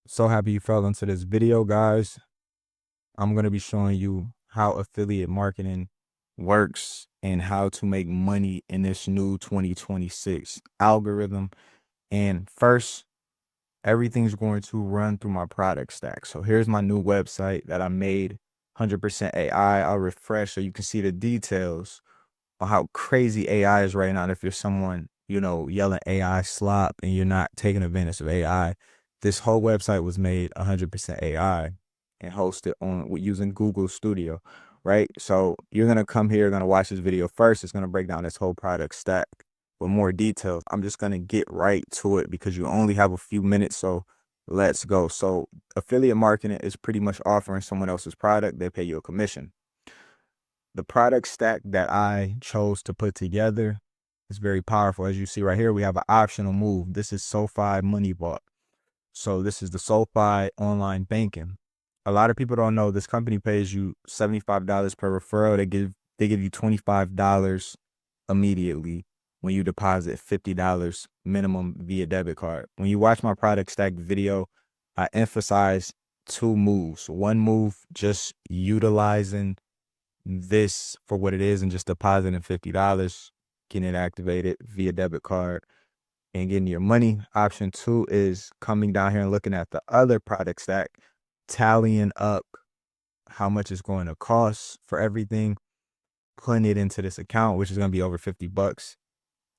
So happy you fell into this video, guys. I'm going to be showing you how affiliate marketing works and how to make money in this new 2026 algorithm. And first, everything's going to run through my product stack. So here's my new website that I made 100% AI. I'll refresh so you can see the details on how crazy AI is right now. And if you're someone, yelling AI slop and you're not taking advantage of AI, this whole website was made 100% AI and hosted on using Google Studio, right? So you're going to come here, going to watch this video first. It's going to break down this whole product stack with more details. I'm just going to get right to it because you only have a few minutes. So let's go. So affiliate marketing is pretty much offering someone else's product. They pay you a commission. The product stack that I chose to put together is very powerful. As you see right here, we have an optional move. This is SoFi Money Vault. So this is the SoFi online banking. A lot of people don't know this company pays you $75 per referral. They give you $25 immediately when you deposit $50 minimum via debit card. When you watch my product stack video, I emphasize two moves. One move, just utilizing this for what it is and just depositing $50, getting it activated via debit card and getting your money. Option two is coming down here and looking at the other product stack, tallying up how much it's going to cost for everything, putting it into this account, which is going to be over $50,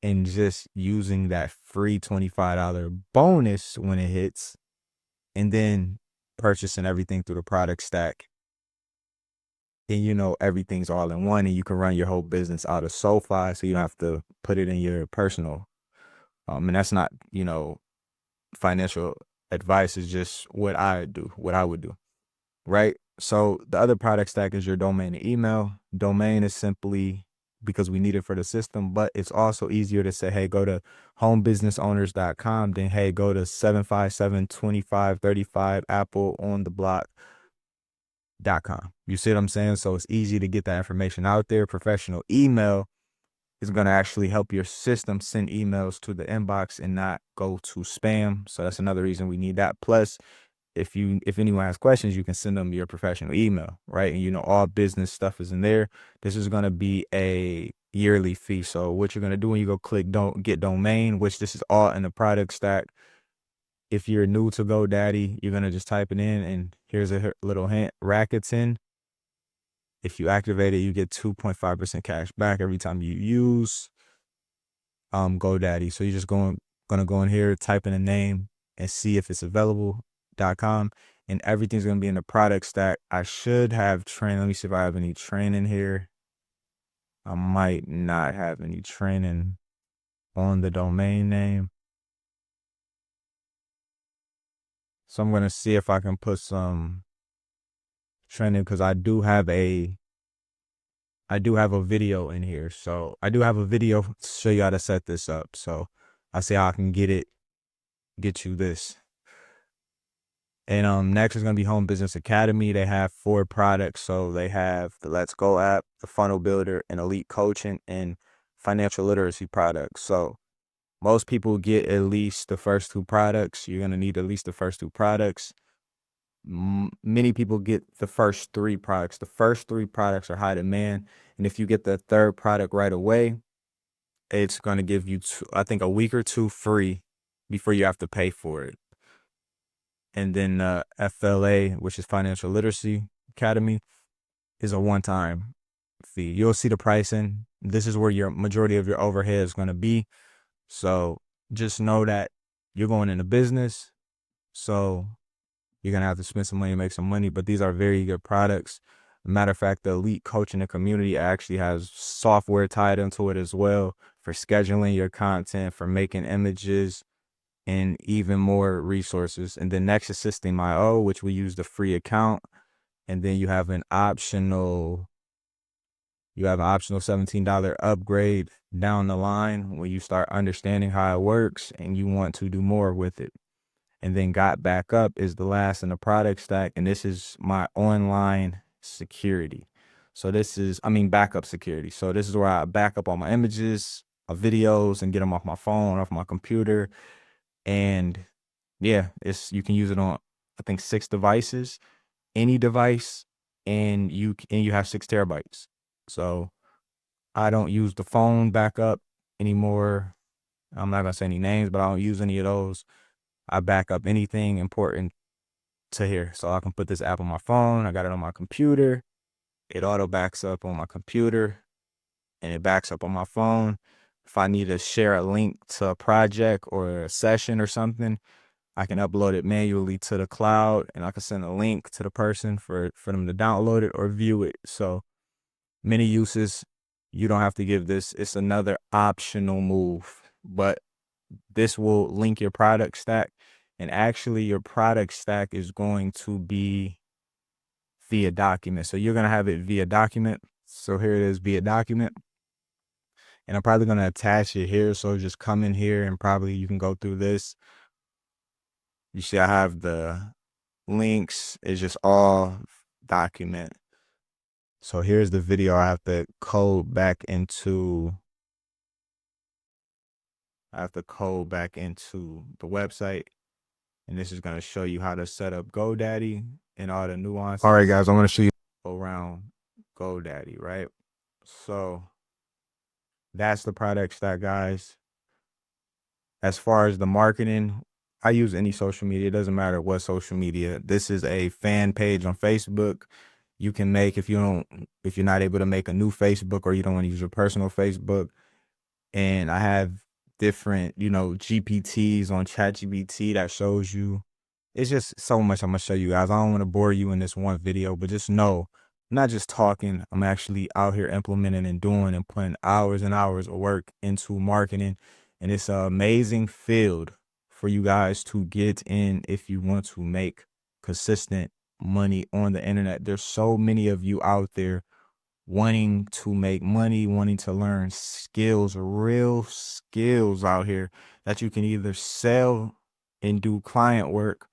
and just using that free $25 bonus when it hits, and then purchasing everything through the product stack. And everything's all in one, and you can run your whole business out of SoFi, so you don't have to put it in your personal. And that's not, financial advice. Is just what I do, what I would do, right? So the other product stack is your domain and email. Domain is simply because we need it for the system, but it's also easier to say, hey, go to homebusinessowners.com, then hey, go to 757-2535 Apple on the block. .com. You see what I'm saying? So it's easy to get that information out there. Professional email is going to actually help your system send emails to the inbox and not go to spam. So that's another reason we need that. Plus, if anyone has questions, you can send them your professional email, right? And all business stuff is in there. This is going to be a yearly fee. So what you're going to do when you go click don't get domain, which this is all in the product stack. If you're new to GoDaddy, you're going to just type it in, and here's a little hint, Rakuten. If you activate it, you get 2.5% cash back every time you use GoDaddy. So you're just gonna go in here, type in a name, and see if it's available.com, and everything's gonna be in the product stack. I should have training. Let me see if I have any training here. I might not have any training on the domain name. So I'm gonna see if I can put some training, because I do have a video in here. So I do have a video to show you how to set this up. So I see how I can get you this. And next is going to be Home Business Academy. They have 4 products. So they have the Let's Go app, the Funnel Builder, and Elite Coaching, and financial literacy products. So most people get at least the first 2 products. You're going to need at least the first 2 products. Many people get the first 3 products. The first 3 products are high demand. And if you get the third product right away, it's going to give you, I think, a week or 2 free before you have to pay for it. And then FLA, which is Financial Literacy Academy, is a one-time fee. You'll see the pricing. This is where your majority of your overhead is going to be. So just know that you're going into business. So you're going to have to spend some money to make some money. But these are very good products. Matter of fact, the Elite Coaching the community actually has software tied into it as well for scheduling your content, for making images, and even more resources. And then next is System.io, which we use the free account. And then you have an optional $17 upgrade down the line when you start understanding how it works and you want to do more with it. And then Got Backup is the last in the product stack. And this is my online security. So backup security. So this is where I back up all my images, videos, and get them off my phone, off my computer. And yeah, you can use it on I think 6 devices, any device, and you have 6 terabytes. So I don't use the phone backup anymore. I'm not gonna say any names, but I don't use any of those. I back up anything important to here. So I can put this app on my phone. I got it on my computer. It auto backs up on my computer and it backs up on my phone. If I need to share a link to a project or a session or something, I can upload it manually to the cloud and I can send a link to the person for them to download it or view it. So many uses. You don't have to give this. It's another optional move, but this will link your product stack. And actually your product stack is going to be via document. So you're going to have it via document. So here it is via document. And I'm probably going to attach it here. So just come in here and probably you can go through this. You see, I have the links. It's just all document. So here's the video. I have to code back into the website. And this is going to show you how to set up GoDaddy and all the nuances. All right, guys, I'm going to show you around GoDaddy, right? So that's the product stack, guys. As far as the marketing, I use any social media. It doesn't matter what social media. This is a fan page on Facebook. You can make, if you're not able to make a new Facebook or you don't want to use your personal Facebook. And I have different, GPTs on ChatGPT that shows you. It's just so much I'm going to show you guys. I don't want to bore you in this one video, but just know, I'm not just talking. I'm actually out here implementing and doing and putting hours and hours of work into marketing. And it's an amazing field for you guys to get in if you want to make consistent money on the internet. There's so many of you out there wanting to make money, wanting to learn skills, real skills out here that you can either sell and do client work,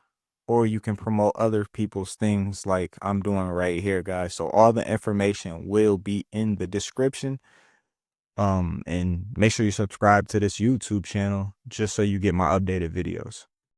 or you can promote other people's things like I'm doing right here, guys. So all the information will be in the description. And make sure you subscribe to this YouTube channel just so you get my updated videos.